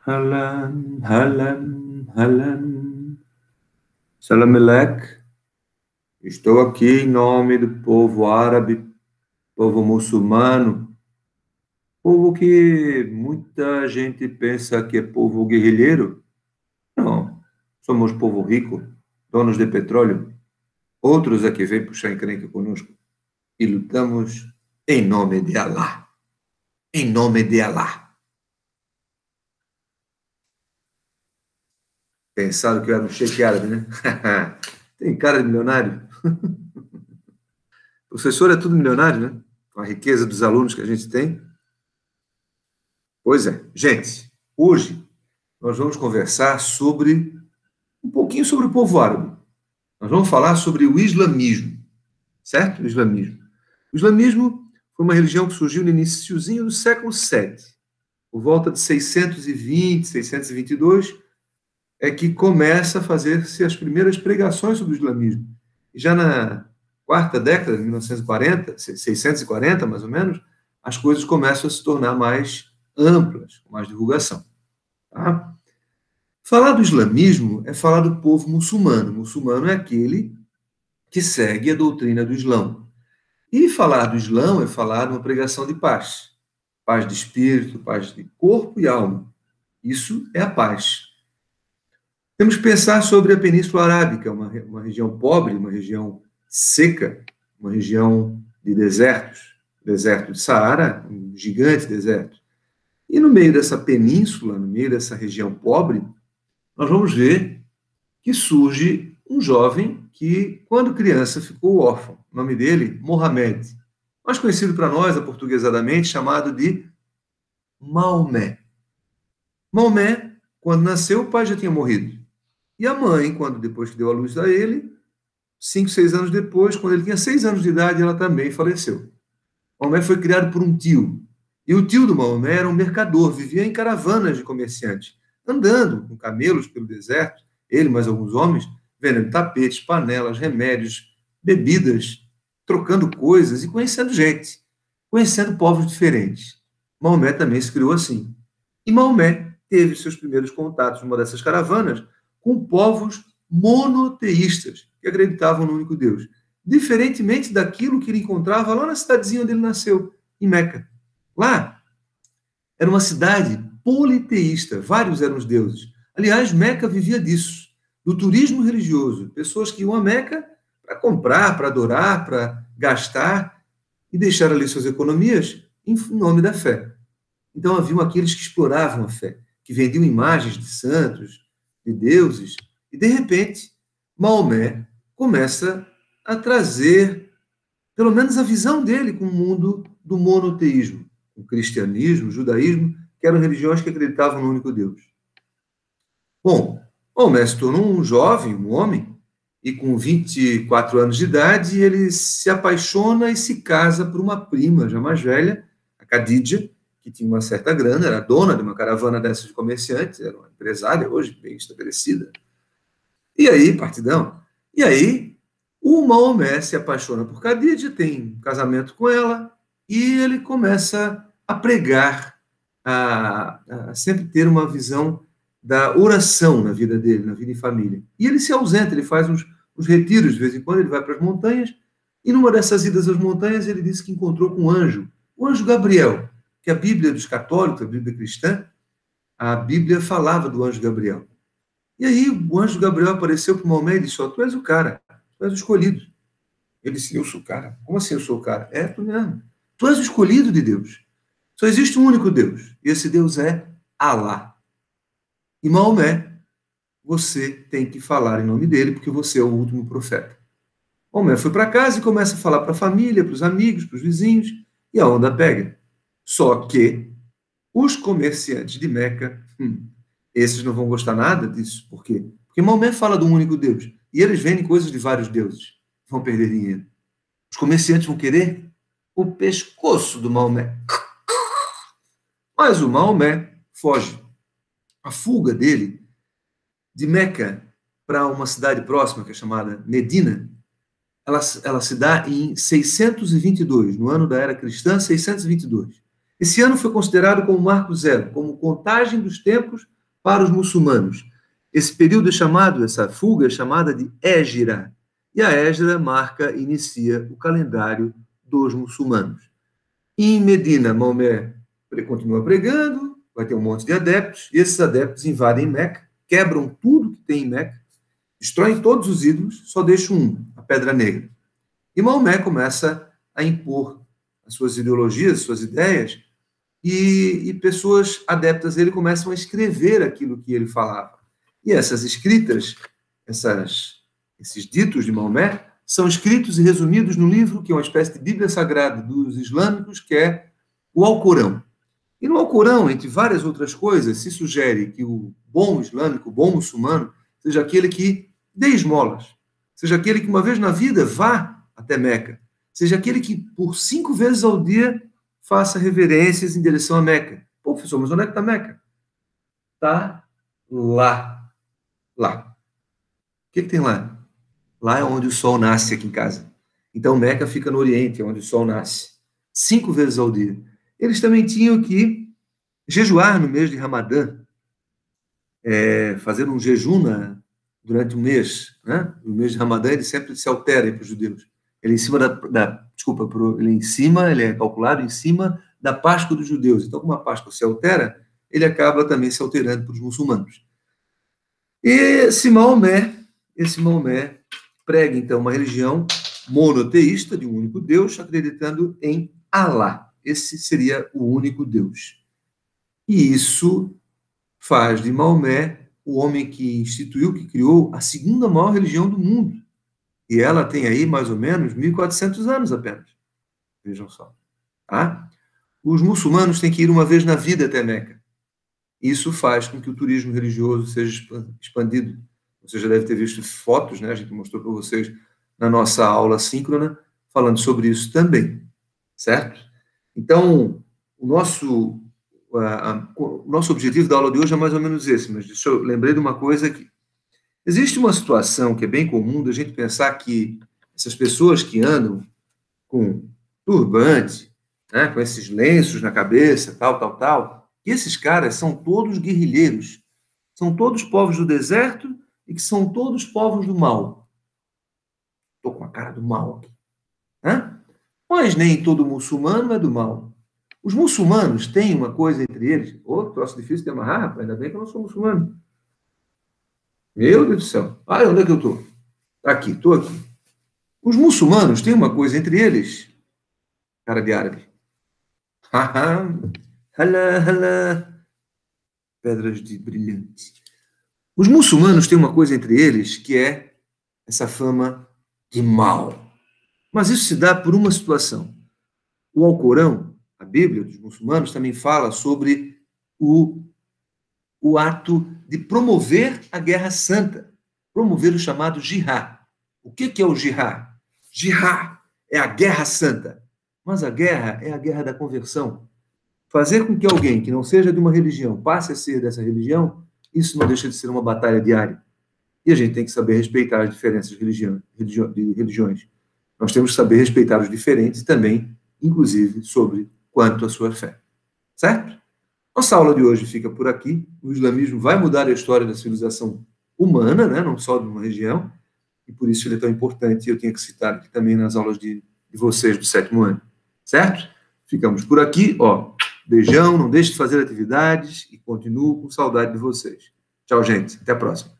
Halan, halan, halan. Salam alaikum. Estou aqui em nome do povo árabe, povo muçulmano, povo que muita gente pensa que é povo guerrilheiro. Não, somos povo rico, donos de petróleo. Outros é que vêm puxar encrenca conosco. E lutamos em nome de Allah. Em nome de Allah. Pensaram que eu era um sheik árabe, né? Tem cara de milionário. Professor é tudo milionário, né? Com a riqueza dos alunos que a gente tem. Pois é. Gente, hoje nós vamos conversar sobre um pouquinho sobre o povo árabe. Nós vamos falar sobre o islamismo, certo? O islamismo. O islamismo foi uma religião que surgiu no iniciozinho do século VII, por volta de 620, 622, é que começa a fazer-se as primeiras pregações sobre o islamismo. E já na quarta década, de 1940, 640 mais ou menos, as coisas começam a se tornar mais amplas, com mais divulgação. Tá? Falar do islamismo é falar do povo muçulmano. O muçulmano é aquele que segue a doutrina do Islão. E falar do Islão é falar de uma pregação de paz. Paz de espírito, paz de corpo e alma. Isso é a paz. Temos que pensar sobre a Península Arábica, uma região pobre, uma região seca, uma região de desertos. Deserto de Saara, um gigante deserto. E no meio dessa península, no meio dessa região pobre, nós vamos ver que surge um jovem que, quando criança, ficou órfão. O nome dele, Mohamed. Mais conhecido para nós, aportuguesadamente, chamado de Maomé. Maomé, quando nasceu, o pai já tinha morrido. E a mãe, depois que deu a luz a ele, 5, 6 anos depois, quando ele tinha 6 anos de idade, ela também faleceu. Maomé foi criado por um tio. E o tio do Maomé era um mercador, vivia em caravanas de comerciantes, andando com camelos pelo deserto, ele mais alguns homens, vendendo tapetes, panelas, remédios, bebidas, trocando coisas e conhecendo gente, conhecendo povos diferentes. Maomé também se criou assim. E Maomé teve seus primeiros contatos numa dessas caravanas com povos monoteístas, que acreditavam no único Deus, diferentemente daquilo que ele encontrava lá na cidadezinha onde ele nasceu, em Meca. Lá era uma cidade politeísta, vários eram os deuses. Aliás, Meca vivia disso, do turismo religioso, pessoas que iam a Meca para comprar, para adorar, para gastar e deixar ali suas economias em nome da fé. Então haviam aqueles que exploravam a fé, que vendiam imagens de santos, de deuses, e de repente Maomé começa a trazer, pelo menos a visão dele com o mundo do monoteísmo, o cristianismo, o judaísmo, que eram religiões que acreditavam no único Deus. Bom, Maomé se tornou um jovem, um homem, e com 24 anos de idade, ele se apaixona e se casa por uma prima já mais velha, a Khadija, que tinha uma certa grana, era dona de uma caravana dessas de comerciantes, era uma empresária hoje bem estabelecida. E aí, partidão, e aí o Maomé se apaixona por Khadija, tem um casamento com ela, e ele começa a pregar, a sempre ter uma visão da oração na vida dele, na vida em família. E ele se ausenta, ele faz uns retiros, de vez em quando ele vai para as montanhas, e numa dessas idas às montanhas ele disse que encontrou com um anjo, o anjo Gabriel, que a Bíblia dos católicos, a Bíblia cristã, a Bíblia falava do anjo Gabriel. E aí o anjo Gabriel apareceu para o Maomé e disse, tu és o cara, tu és o escolhido. Ele disse, eu sou o cara? Como assim eu sou o cara? É, tu mesmo. Tu és o escolhido de Deus. Só existe um único Deus, e esse Deus é Allah. E Maomé, você tem que falar em nome dele, porque você é o último profeta. Maomé foi para casa e começa a falar para a família, para os amigos, para os vizinhos, e a onda pega. Só que os comerciantes de Meca, esses não vão gostar nada disso. Por quê? Porque Maomé fala de um único Deus, e eles vendem coisas de vários deuses. Vão perder dinheiro. Os comerciantes vão querer o pescoço do Maomé. Mas o Maomé foge. A fuga dele de Meca para uma cidade próxima, que é chamada Medina, ela se dá em 622, no ano da era cristã, 622. Esse ano foi considerado como marco zero, como contagem dos tempos para os muçulmanos. Esse período é chamado, essa fuga é chamada de Égira. E a Égira inicia o calendário dos muçulmanos. Em Medina, Maomé continua pregando, vai ter um monte de adeptos, e esses adeptos invadem Meca, quebram tudo que tem em Meca, destroem todos os ídolos, só deixam um, a Pedra Negra. E Maomé começa a impor as suas ideologias, suas ideias, e pessoas adeptas dele começam a escrever aquilo que ele falava. E essas escritas, esses ditos de Maomé, são escritos e resumidos no livro que é uma espécie de Bíblia Sagrada dos islâmicos, que é o Alcorão. E no Alcorão, entre várias outras coisas, se sugere que o bom islâmico, o bom muçulmano, seja aquele que dê esmolas, seja aquele que uma vez na vida vá até Meca, seja aquele que por 5 vezes ao dia faça reverências em direção a Meca. Pô, professor, mas onde é que está Meca? Está lá. Lá. O que tem lá? Lá é onde o sol nasce aqui em casa. Então, Meca fica no Oriente, é onde o sol nasce. 5 vezes ao dia. Eles também tinham que jejuar no mês de Ramadã, fazer um jejum durante um mês. Né? No mês de Ramadã, ele sempre se altera para os judeus. Ele ele é calculado em cima da Páscoa dos judeus. Então, como a Páscoa se altera, ele acaba também se alterando para os muçulmanos. E esse Maomé prega, então, uma religião monoteísta, de um único Deus, acreditando em Alá. Esse seria o único Deus. E isso faz de Maomé o homem que instituiu, que criou a segunda maior religião do mundo. E ela tem aí mais ou menos 1.400 anos apenas. Vejam só. Tá? Os muçulmanos têm que ir uma vez na vida até Meca. Isso faz com que o turismo religioso seja expandido. Você já deve ter visto fotos, né? A gente mostrou para vocês na nossa aula síncrona, falando sobre isso também. Certo? Então, o nosso objetivo da aula de hoje é mais ou menos esse, mas eu lembrei de uma coisa aqui. Existe uma situação que é bem comum da gente pensar que essas pessoas que andam com turbante, né, com esses lenços na cabeça, tal, que esses caras são todos guerrilheiros, são todos povos do deserto e que são todos povos do mal. Estou com a cara do mal aqui. Né? Mas nem todo muçulmano é do mal. Os muçulmanos têm uma coisa entre eles. Troço difícil de amarrar, rapaz, ainda bem que eu não sou muçulmano. Meu Deus do céu. Onde é que eu estou? Aqui, estou aqui. Os muçulmanos têm uma coisa entre eles. Cara de árabe. Pedras de brilhante. Os muçulmanos têm uma coisa entre eles que é essa fama de mal. Mas isso se dá por uma situação. O Alcorão, a Bíblia dos muçulmanos, também fala sobre o ato de promover a guerra santa, promover o chamado jihad. O que é o jihad? Jihad é a guerra santa, mas a guerra é a guerra da conversão. Fazer com que alguém que não seja de uma religião passe a ser dessa religião, isso não deixa de ser uma batalha diária. E a gente tem que saber respeitar as diferenças de religiões. Nós temos que saber respeitar os diferentes também, inclusive, quanto à sua fé. Certo? Nossa aula de hoje fica por aqui. O islamismo vai mudar a história da civilização humana, né? Não só de uma região, e por isso ele é tão importante, e eu tinha que citar aqui também nas aulas de vocês do 7º ano. Certo? Ficamos por aqui. Beijão, não deixe de fazer atividades e continuo com saudade de vocês. Tchau, gente. Até a próxima.